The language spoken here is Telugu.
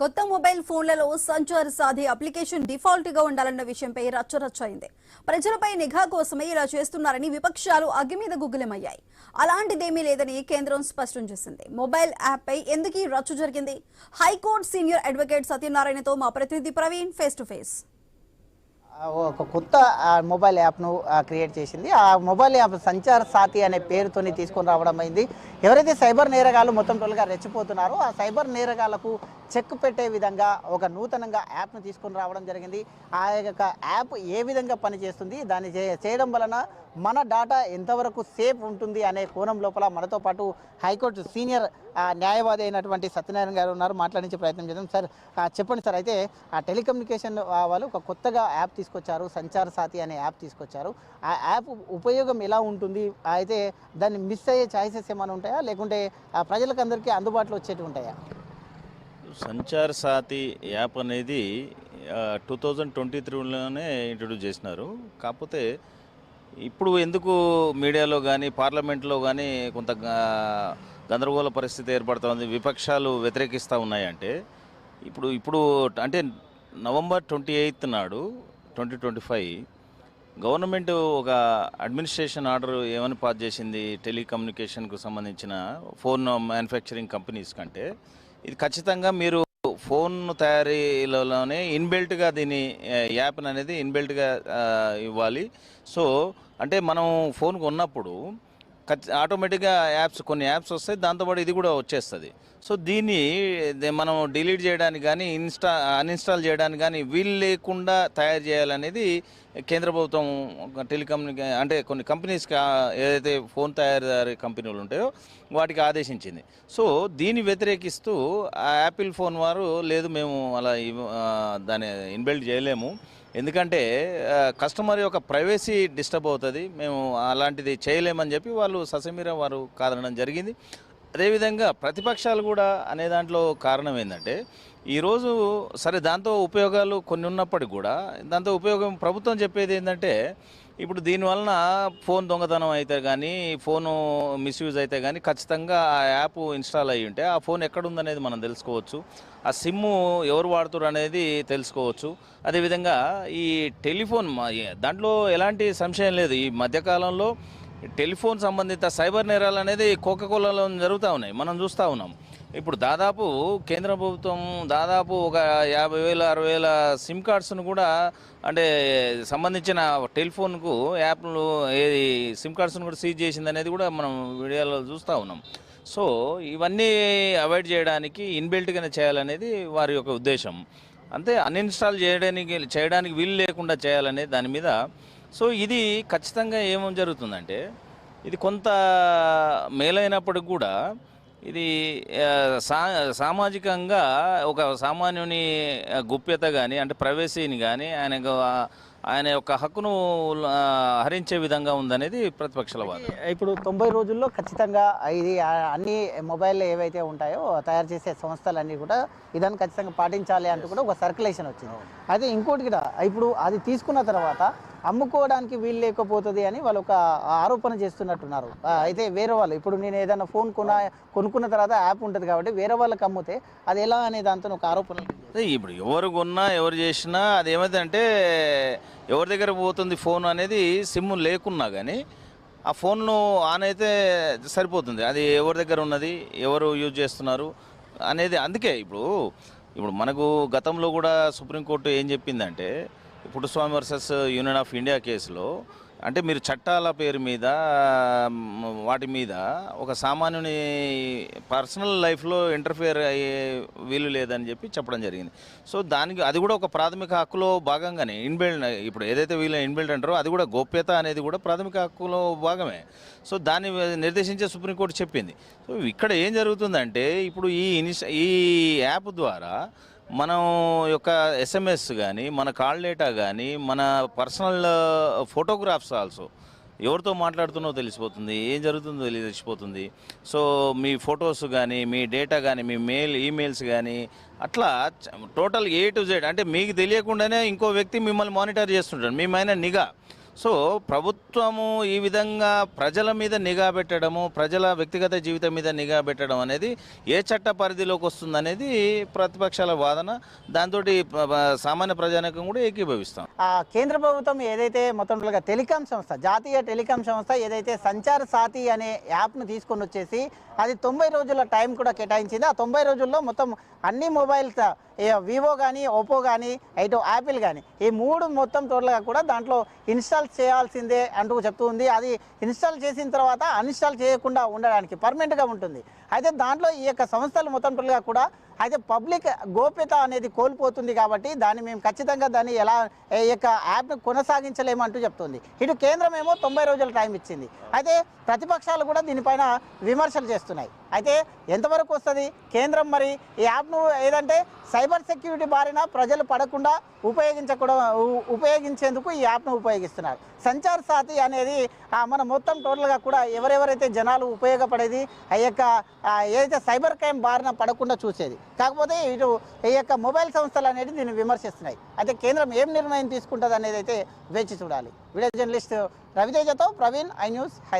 కొత్త మొబైల్ ఫోన్లలో సంచార్ సాధి అప్లికేషన్ డిఫాల్ట్ గా ఉండాలన్న విషయంపై రచ్చరచ్చైంది. ప్రజలపై నిఘా కోసమే ఇలా చేస్తున్నారని విపక్షాలు అగ్గి మీద గుగ్గులమయ్యాయి. అలాంటిదేమీ లేదని కేంద్రం స్పష్టం చేసింది. మొబైల్ యాప్ పై ఎందుకు రచ్చ జరిగింది? హైకోర్టు సీనియర్ అడ్వకేట్ సత్యనారాయణతో మా ప్రతినిధి ప్రవీణ్ ఫేస్ టు ఫేస్. ఒక కొత్త మొబైల్ యాప్ను క్రియేట్ చేసింది. ఆ మొబైల్ యాప్ సంచార్ సాతి అనే పేరుతోని తీసుకొని రావడం అయింది. ఎవరైతే సైబర్ నేరగాళ్ళు మొత్తం టోల్గా రెచ్చిపోతున్నారో ఆ సైబర్ నేరగాళ్లకు చెక్ పెట్టే విధంగా ఒక నూతనంగా యాప్ను తీసుకొని రావడం జరిగింది. ఆ యొక్క యాప్ ఏ విధంగా పనిచేస్తుంది, దాన్ని చేయడం వలన మన డాటా ఎంతవరకు సేఫ్ ఉంటుంది అనే కోణం లోపల మనతో పాటు హైకోర్టు సీనియర్ న్యాయవాది అయినటువంటి సత్యనారాయణ గారు ఉన్నారు. మాట్లాడించే ప్రయత్నం చేద్దాం. సార్ చెప్పండి సార్, అయితే ఆ టెలికమ్యూనికేషన్ వాళ్ళు ఒక కొత్తగా యాప్ తీసుకొచ్చారు, సంచార్ సాతి అనే యాప్ తీసుకొచ్చారు. ఆ యాప్ ఉపయోగం ఎలా ఉంటుంది, అయితే దాన్ని మిస్ అయ్యే ఛాయిసెస్ ఏమైనా ఉంటాయా, లేకుంటే ప్రజలకు అందరికీ అందుబాటులో వచ్చేవి ఉంటాయా? సంచార్ సాతి యాప్ అనేది 2023లోనే ఇంట్రడ్యూస్ చేసినారు. కాకపోతే ఇప్పుడు ఎందుకు మీడియాలో కానీ పార్లమెంట్లో కానీ కొంత గందరగోళ పరిస్థితి ఏర్పడుతుంది, విపక్షాలు వ్యతిరేకిస్తూ ఉన్నాయంటే ఇప్పుడు అంటే నవంబర్ 28 నాడు 2025 గవర్నమెంట్ ఒక అడ్మినిస్ట్రేషన్ ఆర్డర్ ఏమని పాస్ చేసింది, టెలికమ్యూనికేషన్కు సంబంధించిన ఫోన్ మ్యానుఫ్యాక్చరింగ్ కంపెనీస్ కంటే ఇది ఖచ్చితంగా మీరు ఫోన్ తయారీలోనే ఇన్బిల్ట్గా దీని యాప్ అనేది ఇన్బిల్ట్గా ఇవ్వాలి. సో అంటే మనం ఫోన్ కొన్నప్పుడు ఆటోమేటిక్గా కొన్ని యాప్స్ వస్తాయి, దాంతోపాటు ఇది కూడా వచ్చేస్తుంది. సో దీన్ని మనం డిలీట్ చేయడానికి కానీ అన్ఇన్స్టాల్ చేయడానికి కానీ వీలు లేకుండా తయారు చేయాలనేది కేంద్ర ప్రభుత్వం అంటే కొన్ని కంపెనీస్కి ఏదైతే ఫోన్ తయారీ కంపెనీలు ఉంటాయో వాటికి ఆదేశించింది. సో దీన్ని వ్యతిరేకిస్తూ ఆ యాపిల్ ఫోన్ వారు లేదు మేము అలా దాన్ని ఇన్బిల్ట్ చేయలేము, ఎందుకంటే కస్టమర్ యొక్క ప్రైవసీ డిస్టర్బ్ అవుతుంది, మేము అలాంటిది చేయలేమని చెప్పి వాళ్ళు ససమీర వారు కాదనడం జరిగింది. అదేవిధంగా ప్రతిపక్షాలు కూడా అనే దాంట్లో కారణం ఏంటంటే ఈరోజు సరే దాంతో ఉపయోగాలు కొన్ని ఉన్నప్పటికీ కూడా దాంతో ఉపయోగం ప్రభుత్వం చెప్పేది ఏంటంటే ఇప్పుడు దీనివలన ఫోన్ దొంగతనం అయితే కానీ ఫోను మిస్యూజ్ అయితే కానీ ఖచ్చితంగా ఆ యాప్ ఇన్స్టాల్ అయ్యి ఉంటే ఆ ఫోన్ ఎక్కడుందనేది మనం తెలుసుకోవచ్చు, ఆ సిమ్ము ఎవరు వాడుతారు అనేది తెలుసుకోవచ్చు. అదేవిధంగా ఈ టెలిఫోన్ దాంట్లో ఎలాంటి సంశయం లేదు, ఈ మధ్యకాలంలో టెలిఫోన్ సంబంధిత సైబర్ నేరాలు అనేది కోకాకోలాలో జరుగుతూ ఉన్నాయి, మనం చూస్తూ ఉన్నాం. ఇప్పుడు దాదాపు కేంద్ర ప్రభుత్వం దాదాపు ఒక 50,000 60,000 సిమ్ కార్డ్స్ను కూడా అంటే సంబంధించిన టెలిఫోన్కు యాప్లు ఏది సిమ్ కార్డ్స్ను కూడా సీజ్ చేసింది అనేది కూడా మనం వీడియోలో చూస్తూ ఉన్నాం. సో ఇవన్నీ అవాయిడ్ చేయడానికి ఇన్బిల్ట్గానే చేయాలనేది వారి యొక్క ఉద్దేశం. అంతే అన్ఇన్స్టాల్ చేయడానికి వీలు లేకుండా చేయాలనే దాని మీద. సో ఇది ఖచ్చితంగా ఏమో జరుగుతుందంటే ఇది కొంత మేలైనప్పటికి కూడా ఇది సామాజికంగా ఒక సామాన్యుని గుప్యత కానీ అంటే ప్రైవసీని కానీ ఆయన యొక్క హక్కును హరించే విధంగా ఉందనేది ప్రతిపక్షాల వాదన. ఇప్పుడు 90 రోజుల్లో ఖచ్చితంగా ఇది అన్ని మొబైల్ ఏవైతే ఉంటాయో తయారు చేసే సంస్థలన్నీ కూడా ఇదాన్ని ఖచ్చితంగా పాటించాలి అంటూ కూడా ఒక సర్క్యులేషన్ వచ్చింది. అయితే ఇంకోటి కూడా ఇప్పుడు అది తీసుకున్న తర్వాత అమ్ముకోవడానికి వీలు లేకపోతుంది అని వాళ్ళు ఒక ఆరోపణ చేస్తున్నట్టున్నారు. అయితే వేరే వాళ్ళు ఇప్పుడు నేను ఏదైనా ఫోన్ కొనుక్కున్న తర్వాత యాప్ ఉంటుంది కాబట్టి వేరే వాళ్ళకి అమ్మితే అది ఎలా అనే దాంతో ఒక ఆరోపణ. ఇప్పుడు ఎవరు కొన్నా ఎవరు చేసినా అది ఏమైందంటే ఎవరి దగ్గర పోతుంది ఫోన్ అనేది సిమ్ లేకున్నా కానీ ఆ ఫోన్ను ఆన్ అయితే సరిపోతుంది, అది ఎవరి దగ్గర ఉన్నది ఎవరు యూజ్ చేస్తున్నారు అనేది. అందుకే ఇప్పుడు మనకు గతంలో కూడా సుప్రీంకోర్టు ఏం చెప్పిందంటే Puttaswamy versus union of India కేసులో అంటే మీరు చట్టాల పేరు మీద వాటి మీద ఒక సామాన్యుని పర్సనల్ లైఫ్లో ఇంటర్ఫియర్ అయ్యే వీలు లేదని చెప్పి చెప్పడం జరిగింది. సో దానికి అది కూడా ఒక ప్రాథమిక హక్కులో భాగంగానే ఇప్పుడు ఏదైతే వీళ్ళు ఇన్బిల్ట్ అంటారో అది కూడా గోప్యత అనేది కూడా ప్రాథమిక హక్కులో భాగమే. సో దాన్ని నిర్దేశించే సుప్రీంకోర్టు చెప్పింది. సో ఇక్కడ ఏం జరుగుతుందంటే ఇప్పుడు ఈ యాప్ ద్వారా మనం యొక్క ఎస్ఎంఎస్ కానీ మన కాల్ డేటా కానీ మన పర్సనల్ ఫోటోగ్రాఫ్స్ ఆల్సో ఎవరితో మాట్లాడుతున్నో తెలిసిపోతుంది, ఏం జరుగుతుందో తెలిసిపోతుంది. సో మీ ఫొటోస్ కానీ మీ డేటా కానీ మీ ఈమెయిల్స్ కానీ అట్లా టోటల్ A to Z అంటే మీకు తెలియకుండానే ఇంకో వ్యక్తి మిమ్మల్ని మానిటర్ చేస్తుంటాడు, మీ మైన నిఘా. సో ప్రభుత్వము ఈ విధంగా ప్రజల మీద నిఘా పెట్టడము, ప్రజల వ్యక్తిగత జీవితం మీద నిఘా పెట్టడం అనేది ఏ చట్ట పరిధిలోకి వస్తుందనేది ప్రతిపక్షాల వాదన. దాంతో సామాన్య ప్రజానికం కూడా ఏకీభవిస్తాం. కేంద్ర ప్రభుత్వం ఏదైతే మొత్తం టెలికాం సంస్థ, జాతీయ టెలికాం సంస్థ ఏదైతే సంచార్ సాథీ అనే యాప్ను తీసుకొని వచ్చేసి అది 90 రోజుల టైం కూడా కేటాయించింది. ఆ 90 రోజుల్లో మొత్తం అన్ని మొబైల్స్, వివో కానీ, ఓపో కానీ, ఇటు యాపిల్ కానీ, ఈ 3 మొత్తం టోటల్గా కూడా దాంట్లో ఇన్స్టాల్ చేయాల్సిందే అంటూ చెప్తూ ఉంది. అది ఇన్స్టాల్ చేసిన తర్వాత అన్ఇన్స్టాల్ చేయకుండా ఉండడానికి పర్మనెంట్గా ఉంటుంది. అయితే దాంట్లో ఈ యొక్క సంస్థలు మొత్తం టోటల్గా కూడా అయితే పబ్లిక్ గోప్యత అనేది కోల్పోతుంది కాబట్టి దాన్ని మేము ఖచ్చితంగా దాన్ని ఎలా ఈ యొక్క యాప్ను కొనసాగించలేమంటూ చెప్తుంది. ఇటు కేంద్రం ఏమో 90 రోజుల టైం ఇచ్చింది. అయితే ప్రతిపక్షాలు కూడా దీనిపైన విమర్శలు చేస్తున్నాయి. అయితే ఎంతవరకు వస్తుంది కేంద్రం మరి ఈ యాప్ను ఏదంటే సైబర్ సెక్యూరిటీ బారిన ప్రజలు పడకుండా ఉపయోగించేందుకు ఈ యాప్ను ఉపయోగిస్తున్నారు. సంచార్ సాథీ అనేది మన మొత్తం టోటల్గా కూడా ఎవరెవరైతే జనాలు ఉపయోగపడేది ఆ యొక్క ఏదైతే సైబర్ క్రైమ్ బారిన పడకుండా చూసేది. కాకపోతే ఇటు ఈ యొక్క మొబైల్ సంస్థలు అనేది దీన్ని విమర్శిస్తున్నాయి. అయితే కేంద్రం ఏం నిర్ణయం తీసుకుంటుంది అనేది అయితే వేచి చూడాలి. వీడియో జర్నలిస్ట్ రవితేజతో ప్రవీణ్, ఐ న్యూస్, హైదరాబాద్.